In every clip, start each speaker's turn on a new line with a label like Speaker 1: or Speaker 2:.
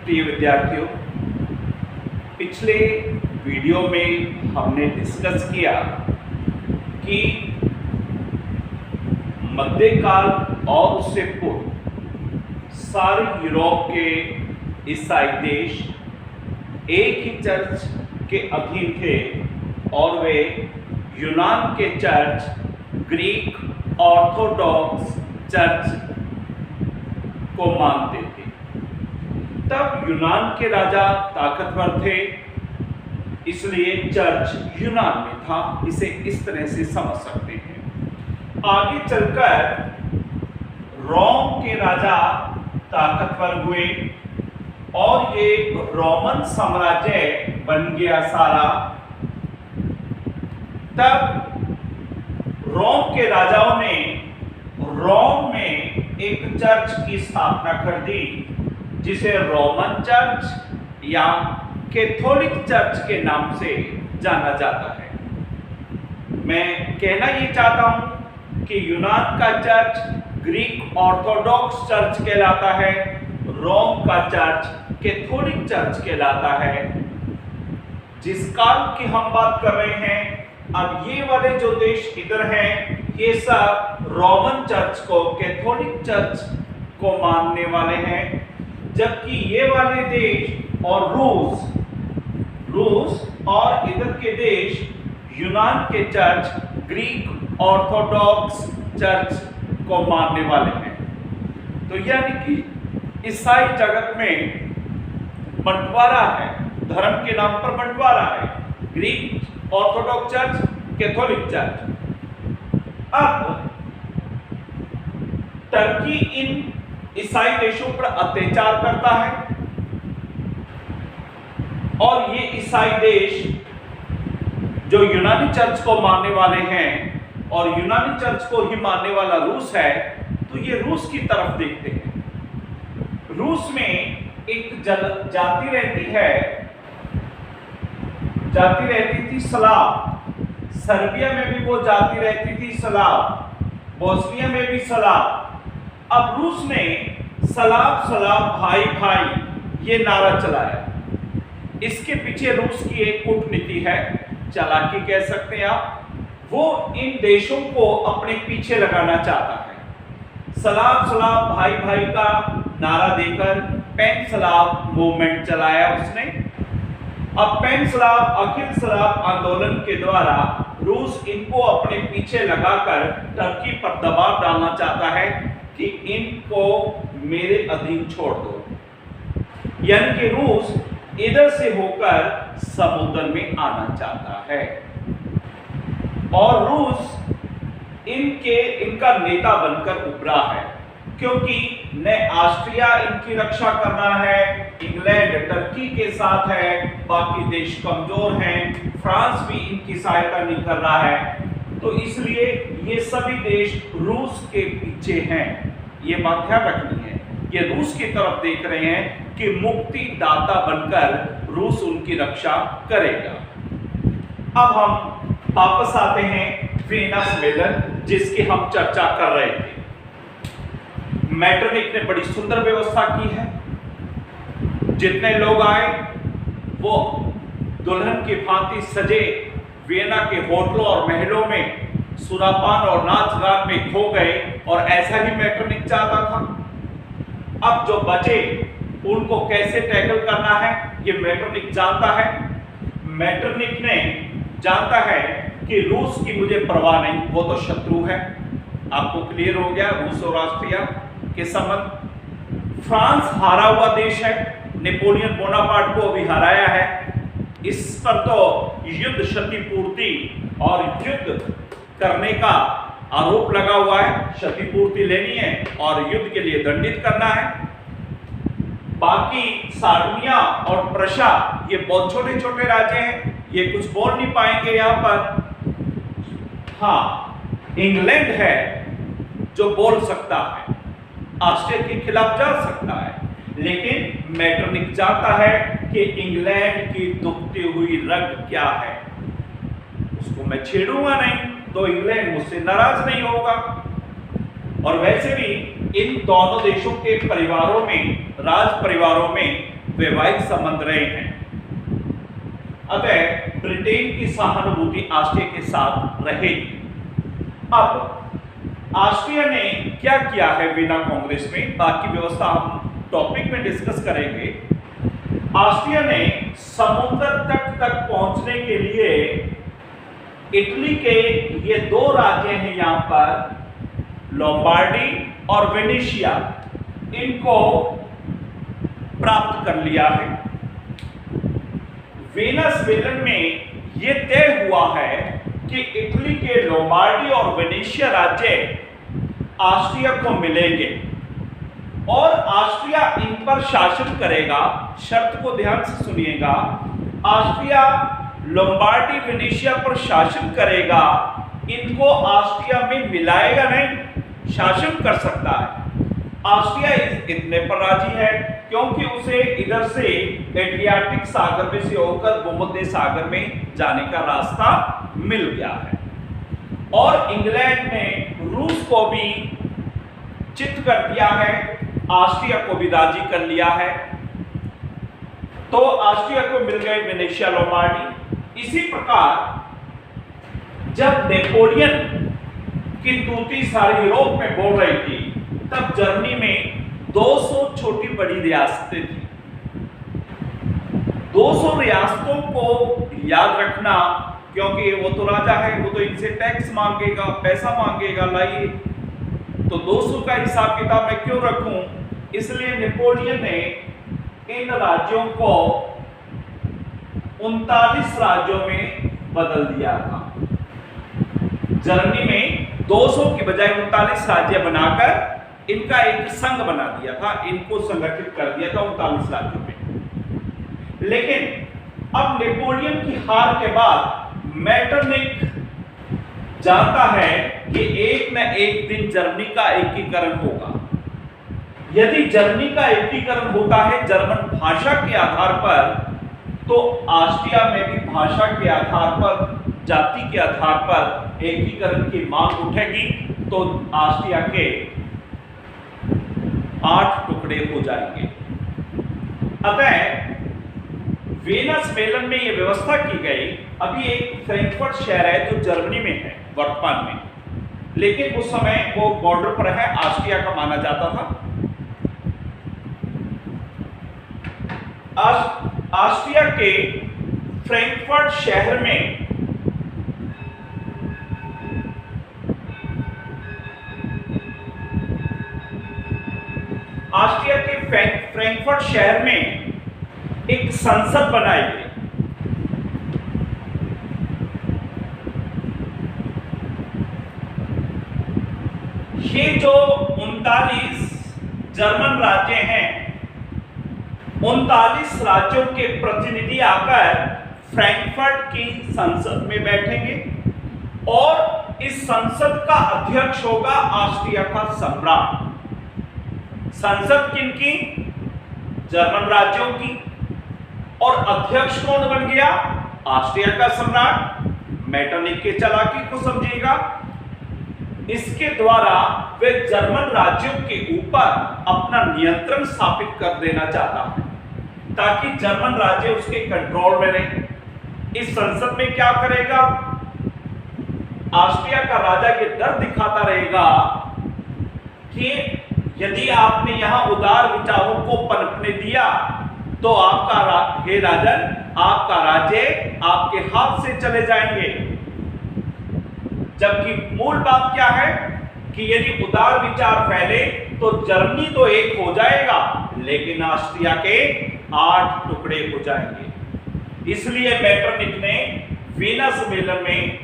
Speaker 1: प्रिय विद्यार्थियों, पिछले वीडियो में हमने डिस्कस किया कि मध्यकाल और उससे पूर्व सारे यूरोप के ईसाई देश एक ही चर्च के अधीन थे और वे यूनान के चर्च, ग्रीक ऑर्थोडॉक्स चर्च को मानते थे। तब यूनान के राजा ताकतवर थे, इसलिए चर्च यूनान में था। इसे इस तरह से समझ सकते हैं। आगे चलकर रोम के राजा ताकतवर हुए और ये रोमन साम्राज्य बन गया सारा। तब रोम के राजाओं ने रोम में एक चर्च की स्थापना कर दी, जिसे रोमन चर्च या कैथोलिक चर्च के नाम से जाना जाता है। मैं कहना ये चाहता हूं कि यूनान का चर्च ग्रीक ऑर्थोडॉक्स चर्च कहलाता है, रोम का चर्च कैथोलिक चर्च कहलाता है। जिस काल की हम बात कर रहे हैं, अब ये वाले जो देश इधर हैं, ये सब रोमन चर्च को, कैथोलिक चर्च को मानने वाले हैं, जबकि ये वाले देश और रूस और इधर के देश यूनान के चर्च, ग्रीक ऑर्थोडॉक्स चर्च को मानने वाले हैं। तो यानी कि ईसाई जगत में बंटवारा है, धर्म के नाम पर बंटवारा है, Greek Orthodox church, Catholic church. अब टर्की इन ईसाई देशों पर अत्याचार करता है और ये ईसाई देश जो यूनानी चर्च को मानने वाले हैं और यूनानी चर्च को ही मानने वाला रूस है, तो ये रूस की तरफ देखते हैं। रूस में एक जाति रहती थी स्लाव। सर्बिया में भी वो जाति रहती थी स्लाव, बोस्निया में भी स्लाव। अब रूस ने सलाब भाई भाई ये नारा चलाया। इसके पीछे रूस की एक कूटनीति है, चालाकी कह सकते हैं आप। वो इन देशों को अपने पीछे लगाना चाहता है। सलाब भाई भाई का नारा देकर पैन सलाब मूवमेंट चलाया उसने। अब पैन सलाब, अखिल सलाब आंदोलन के द्वारा रूस इनको अपने पीछे लगाकर टर्की पर दबाव डालना चाहता है कि इनको मेरे अधीन छोड़ दो। यानी कि रूस इधर से होकर समुद्र में आना चाहता है और रूस इनका नेता बनकर उभरा है, क्योंकि न ऑस्ट्रिया इनकी रक्षा करना है, इंग्लैंड टर्की के साथ है, बाकी देश कमजोर हैं, फ्रांस भी इनकी सहायता नहीं कर रहा है। तो इसलिए ये सभी देश रूस के पीछे हैं। ये बात ध्यान रखनी है। ये रूस की तरफ देख रहे हैं कि मुक्ति दाता बनकर रूस उनकी रक्षा करेगा। अब हम वापस आते हैं वीना सम्मेलन, जिसकी हम चर्चा कर रहे थे। मैटरनिक ने बड़ी सुंदर व्यवस्था की है। जितने लोग आए वो दुल्हन की भांति सजे वियना के होटलों और महलों में सुरापान और नाच गान में खो गए, और ऐसा ही मैटरनिक चाहता था। अब जो बचे उनको कैसे टैकल करना है, ये मैटरनिक जानता है। मैटरनिक ने जानता है कि रूस की मुझे परवाह नहीं, वो तो शत्रु है। आपको क्लियर हो गया रूस और ऑस्ट्रिया के संबंध। फ्रांस हारा हुआ देश है, नेपोलियन बोनापार्ट को अभी हराया है। इस पर तो युद्ध क्षतिपूर्ति और युद्ध करने का आरोप लगा हुआ है। क्षतिपूर्ति लेनी है और युद्ध के लिए दंडित करना है। बाकी सार्डिनिया और प्रशा ये बहुत छोटे छोटे राज्य हैं, ये कुछ बोल नहीं पाएंगे यहाँ पर। हाँ, इंग्लैंड है जो बोल सकता है, ऑस्ट्रिया के खिलाफ जा सकता है, लेकिन मैटरनिक चाहता है कि इंग्लैंड की दुखती हुई रग क्या है, उसको मैं छेड़ूंगा नहीं तो इंग्लैंड मुझसे नाराज नहीं होगा। और वैसे भी इन दोनों देशों के परिवारों में, राज परिवारों में वैवाहिक संबंध रहे हैं। अतः ब्रिटेन की सहानुभूति ऑस्ट्रिया के साथ रहेगी। अब ऑस्ट्रिया ने क्या किया है वीना कांग्रेस में, बाकी व्यवस्था हम टॉपिक में डिस्कस करेंगे। ऑस्ट्रिया ने समुद्र तट तक पहुंचने के लिए इटली के ये दो राज्य हैं यहां पर, लोम्बार्डी और वेनेशिया, इनको प्राप्त कर लिया है। वेनस मेलन में यह तय हुआ है कि इटली के लोम्बार्डी और वेनेशिया राज्य ऑस्ट्रिया को मिलेंगे और ऑस्ट्रिया इन पर शासन करेगा। शर्त को ध्यान से सुनिएगा, ऑस्ट्रिया लोम्बार्डी वेनेशिया पर शासन करेगा, इनको ऑस्ट्रिया में मिलाएगा नहीं, शासन कर सकता है। ऑस्ट्रिया इतने पर राजी है क्योंकि उसे इधर से एड्रियाटिक सागर में से होकर भूमध्य सागर में जाने का रास्ता मिल गया है। और इंग्लैंड ने रूस को भी चित कर दिया है, ऑस्ट्रिया को भी राजी कर लिया है। तो ऑस्ट्रिया को मिल गए वेनेशिया लोम्बार्डी। इसी प्रकार जब नेपोलियन की दूती सारी यूरोप में बोल रही थी, तब जर्मनी में 200 छोटी बड़ी रियासतें थी। 200 रियासतों को याद रखना, क्योंकि वो तो राजा है, वो तो इनसे टैक्स मांगेगा, पैसा मांगेगा, लाइए, तो 200 का हिसाब किताब मैं क्यों रखूं। इसलिए नेपोलियन ने इन राज्यों को 39 राज्यों में बदल दिया था। जर्मनी में 200 की बजाय 39 राज्य बनाकर इनका एक संघ बना दिया था, इनको संगठित कर दिया था 39 राज्यों में। लेकिन अब नेपोलियन की हार के बाद मेटरनिख जानता है कि एक न एक दिन जर्मनी का एकीकरण होगा। यदि जर्मनी का एकीकरण होता है जर्मन भाषा के आधार पर, तो ऑस्ट्रिया में भी भाषा के आधार पर, जाति के आधार पर एकीकरण की मांग उठेगी, तो ऑस्ट्रिया के 8 टुकड़े हो जाएंगे। अतः वेनस मेलन में यह व्यवस्था की गई। अभी एक फ्रैंकफर्ट शहर है जो जर्मनी में है वर्तमान में, लेकिन उस समय वो बॉर्डर पर है, ऑस्ट्रिया का माना जाता था। ऑस्ट्रिया के फ्रैंकफर्ट शहर में ऑस्ट्रिया के फ्रैंकफर्ट शहर में एक संसद बनाई गई। ये जो 39 जर्मन राज्य हैं, 39 राज्यों के प्रतिनिधि आकर फ्रैंकफर्ट की संसद में बैठेंगे और इस संसद का अध्यक्ष होगा ऑस्ट्रिया का सम्राट। संसद किनकी? जर्मन राज्यों की। और अध्यक्ष कौन बन गया? ऑस्ट्रिया का सम्राट। मेटरनिख के चालाकी को समझिएगा। इसके द्वारा वे जर्मन राज्यों के ऊपर अपना नियंत्रण स्थापित कर देना चाहता है ताकि जर्मन राज्य उसके कंट्रोल में रहे। इस संसद में क्या करेगा? ऑस्ट्रिया का राजा ये डर दिखाता रहेगा कि यदि आपने यहां उदार विचारों को पनपने दिया तो आपका हे राजन, आपका राज्य आपके हाथ से चले जाएंगे। जबकि मूल बात क्या है कि यदि उदार विचार फैले तो जर्मनी तो एक हो जाएगा, लेकिन ऑस्ट्रिया के 8 टुकड़े हो जाएंगे। इसलिए मेटरनिख ने वीनस मेलन में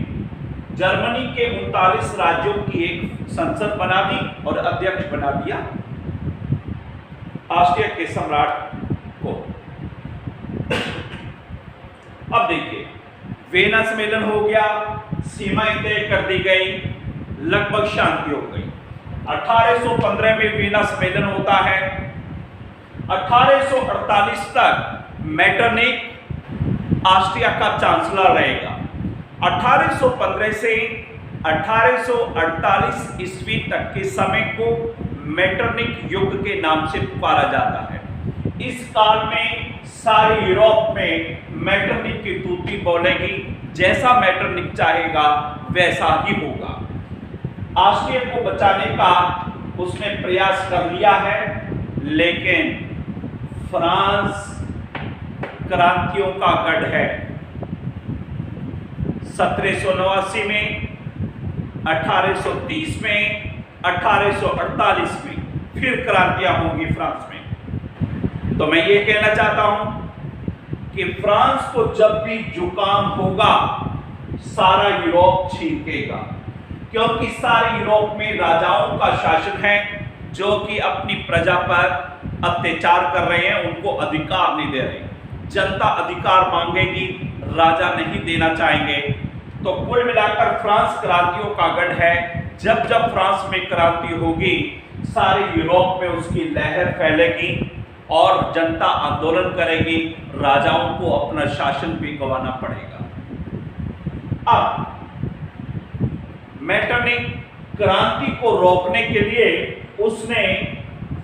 Speaker 1: जर्मनी के 39 राज्यों की एक संसद बना दी और अध्यक्ष बना दिया ऑस्ट्रिया के सम्राट को। अब देखिए, वीनस मेलन हो गया, सीमाएं तय कर दी गई, लगभग शांति हो गई। 1815 में वीनस मेलन होता है। 1848 तक मेटरनिख ऑस्ट्रिया का चांसलर रहेगा। 1815 से 1848 ईस्वी तक के समय को मेटरनिख युग के नाम से पुकारा जाता है। इस काल में सारे यूरोप में मेटरनिक की तूती बोलेगी, जैसा मेटरनिक चाहेगा वैसा ही होगा। ऑस्ट्रिया को बचाने का उसने प्रयास कर लिया है, लेकिन फ्रांस क्रांतियों का गढ़ है। 1789 में, 1830 में, 1848 में फिर क्रांतियां होंगी फ्रांस में। तो मैं ये कहना चाहता हूं कि फ्रांस को जब भी जुकाम होगा सारा यूरोप छींकेगा, क्योंकि सारे यूरोप में राजाओं का शासन है जो कि अपनी प्रजा पर अत्याचार कर रहे हैं, उनको अधिकार नहीं दे रहे। जनता अधिकार मांगेगी, राजा नहीं देना चाहेंगे। तो कुल मिलाकर फ्रांस क्रांतियों का गढ़ है। जब जब फ्रांस में क्रांति होगी सारे यूरोप में उसकी लहर फैलेगी और जनता आंदोलन करेगी, राजाओं को अपना शासन भी गंवाना पड़ेगा। अब मेटरनिक क्रांति को रोकने के लिए उसने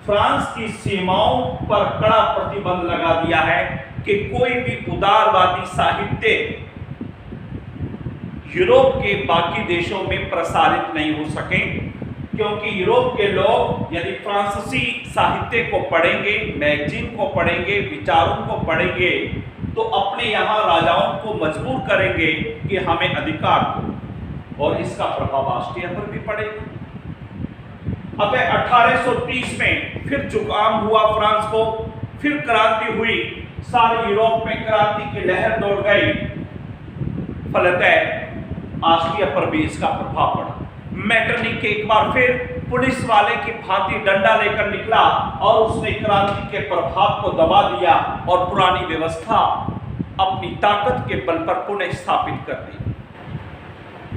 Speaker 1: फ्रांस की सीमाओं पर कड़ा प्रतिबंध लगा दिया है कि कोई भी उदारवादी साहित्य यूरोप के बाकी देशों में प्रसारित नहीं हो सके, क्योंकि यूरोप के लोग यदि फ्रांसीसी साहित्य को पढ़ेंगे, मैगजीन को पढ़ेंगे, विचारों को पढ़ेंगे, तो अपने यहाँ राजाओं को मजबूर करेंगे कि हमें अधिकार दो, और इसका प्रभाव ऑस्ट्रिया पर भी पड़ेगा। अब 1830 में फिर जुकाम हुआ फ्रांस को, फिर क्रांति हुई, सारे यूरोप में क्रांति की लहर दौड़ गई, फलतः ऑस्ट्रिया पर भी इसका प्रभाव पड़ा। मेटरनिक एक बार फिर पुलिस वाले की भांति डंडा लेकर निकला और उसने क्रांति के प्रभाव को दबा दिया और पुरानी व्यवस्था अपनी ताकत के बल पर पुनः स्थापित कर दी।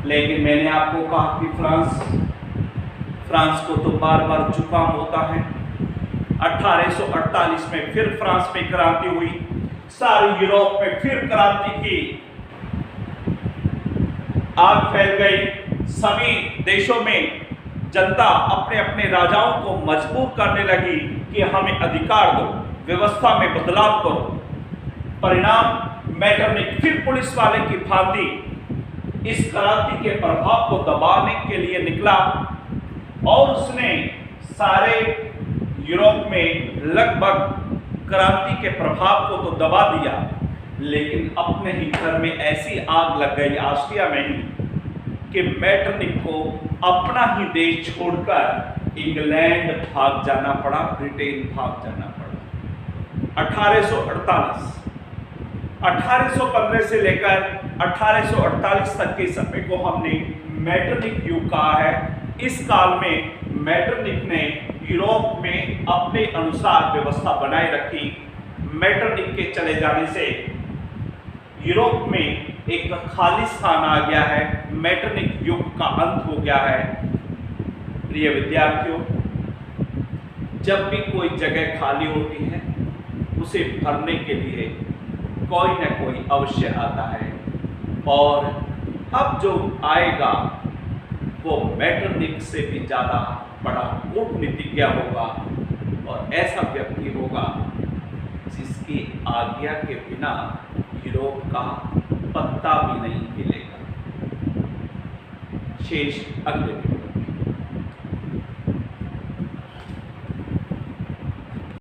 Speaker 1: लेकिन मैंने आपको कहा कि फ्रांस को तो बार बार जुकाम होता है। 1848 में फिर फ्रांस में क्रांति हुई, सारे यूरोप में फिर क्रांति की आग फैल गई। सभी देशों में जनता अपने अपने राजाओं को मजबूर करने लगी कि हमें अधिकार दो, व्यवस्था में बदलाव करो। परिणाम मेटरनिक फिर पुलिस वाले की भांति इस क्रांति के प्रभाव को दबाने के लिए निकला और उसने सारे यूरोप में लगभग क्रांति के प्रभाव को तो दबा दिया, लेकिन अपने ही घर में ऐसी आग लग गई ऑस्ट्रिया में ही कि मेटरनिक को अपना ही देश छोड़कर इंग्लैंड भाग जाना पड़ा, ब्रिटेन भाग जाना पड़ा। 1815 से लेकर 1848 तक के समय को हमने मेटरनिक युग कहा है। इस काल में मेटरनिक ने यूरोप में अपने अनुसार व्यवस्था बनाए रखी। मेटरनिक के चले जाने से यूरोप में एक खाली स्थान आ गया है, मेटरनिक युग का अंत हो गया है। प्रिय विद्यार्थियों, जब भी कोई जगह खाली होती है उसे भरने के लिए कोई न कोई अवश्य आता है, और अब जो आएगा वो मेटरनिक से भी ज़्यादा बड़ा कूटनीतिज्ञ होगा, और ऐसा व्यक्ति होगा जिसकी आज्ञा के बिना यूरोप का पत्ता भी नहीं हिलेगा। शेष अगले